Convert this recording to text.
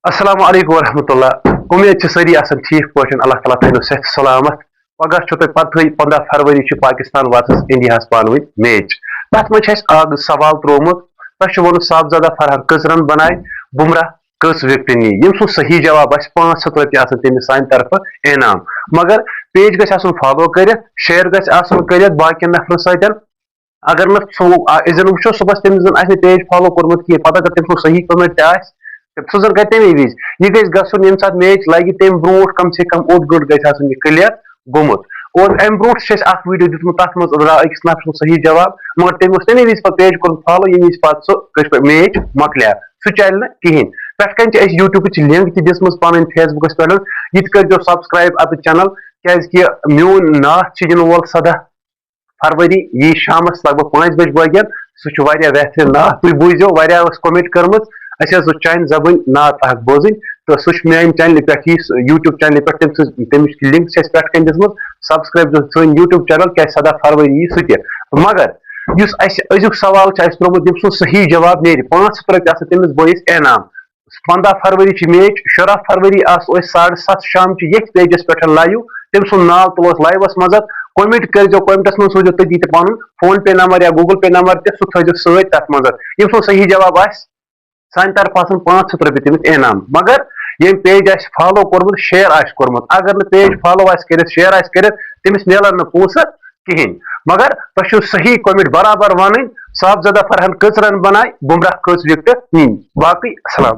السلام علیکم ورحمۃ اللہ امید ساری آسان ٹھیک پٲٹھۍ اللہ تعالیٰ تھٲینو صحت سلامت پگہ چھو تۄہہِ پتہٕے 15 فروری چھُ پاکستان ورسس انڈیاہس پانہٕ ؤنۍ میچ تتھ منٛز چھُ اَسہِ اکھ سوال ترومُت تۄہہِ چھُ ووٚنمُت صاحبزادہ فرحان کٔژ رن بنایہِ بُمراہ کٔژ وکٹہٕ نی ییٚمہِ سُنٛد صحیح جواب آسہِ 500 رۄپیہِ آسان تٔمِس سانہِ طرفہٕ انعام مگر پیج گژھِ آسُن فالو کٔرِتھ شیر گژھِ آسُن کٔرِتھ باقین نفرن سۭتۍ اگر نہٕ سُہ أسۍ زن وٕچھو صبحس تٔمِس زن آسہِ نہٕ پیج فالو کوٚرمُت کینٛہہ پتہٕ اگر تٔمۍ سُنٛد صحیح کٔمنٹ تہِ آسہِ سُہ زن کرِ تمے وِزِ یہ گژھِ گژھُن ییٚمہِ ساتہٕ میچ لگہِ تمہِ برونٛٹھ کم سے کم اوٚڑ گٲنٛٹہٕ گژھِ آسُن یہِ کلیر گوٚمُت اور امہِ برونٛٹھ چھُ اَسہِ اکھ ویٖڈیو دیُتمُت تتھ منٛز درٛاو أکِس نفرٕ سُنٛد صحیح جواب مگر تٔمۍ اوس تمے وِزِ پتہٕ پیج کوٚرمُت فالو ییٚمہِ وِزِ پتہٕ سُہ میچ مۄکلیو سُہ چلہِ نہٕ کِہینۍ پٮ۪ٹھٕ کنۍ چھِ اَسہِ یوٗٹیوٗبٕچ لِنک تہِ دِژمٕژ پنٕنۍ فیس بُکس پٮ۪ٹھ یہِ تہِ کٔرۍزیو سبسکرایب اتھ چینل کیازِ کہِ میون ناتھ چھُ یِنہٕ وول 17 فروری یی شامس لگ بگ 5 بجہِ بٲگٮ۪ن سُہ چھُ واریاہ بہتریٖن ناتھ تُہۍ بوٗزِو واریاہ ٲس کومنٹ کٔرمٕژ اَسہِ حظ اوس چانہِ زبٲنۍ نعت اکھ بوزٕنۍ تہٕ سُہ چھُ میانہِ چینلہِ پٮ۪ٹھ یہِ یوٗٹیوٗب چینلہِ پٮ۪ٹھ تَمِچ لِنک چھِ اَسہِ پٮ۪ٹھ کَنۍ دِژمٕژ سبسکرایب سٲنۍ یوٗٹیوٗب چینل کیازِ 17 فروری یی سُہ تہِ مگر یُس اَسہِ أزیُک سوال چھُ اَسہِ ترومُت ییٚمہِ سُنٛد صحیح جواب نیرِ 500 رۄپیہِ آسان تٔمِس بٲیِس انعام 15 فروری چھِ میچ 16 فروری آسو أسۍ 7:30 شامچہِ ییٚتھۍ پیجس پٮ۪ٹھ لایِو تٔمۍ سُنٛد ناو تُلو أسۍ لایوَس منٛز کومنٹ کٔرۍزیو کومنٹس منٛز سوٗزِو تٔتی تہِ پنُن فون پے نمبر یا گوٗگل پے نمبر تہِ سُہ تھٲیزیو سۭتۍ تتھ منٛز ییٚمہِ سُنٛد صحیح جواب آسہِ سانہِ طرفہٕ آسان 500 رۄپیہِ تٔمِس انعام مگر ییٚمۍ پیج آسہِ فالو کوٚرمُت شیر آسہِ کوٚرمُت اگر نہٕ پیج فالو آسہِ کٔرِتھ شیر آسہِ کٔرِتھ تٔمِس مِلن نہٕ پونٛسہٕ کِہینۍ مگر تۄہہِ چھُو صحیح کومنٹ برابر وَنٕنۍ صاحبزادہ فرحان کٔژ رن بنایہِ بُمراہ کٔژ وکٹہٕ نی باقٕے السلام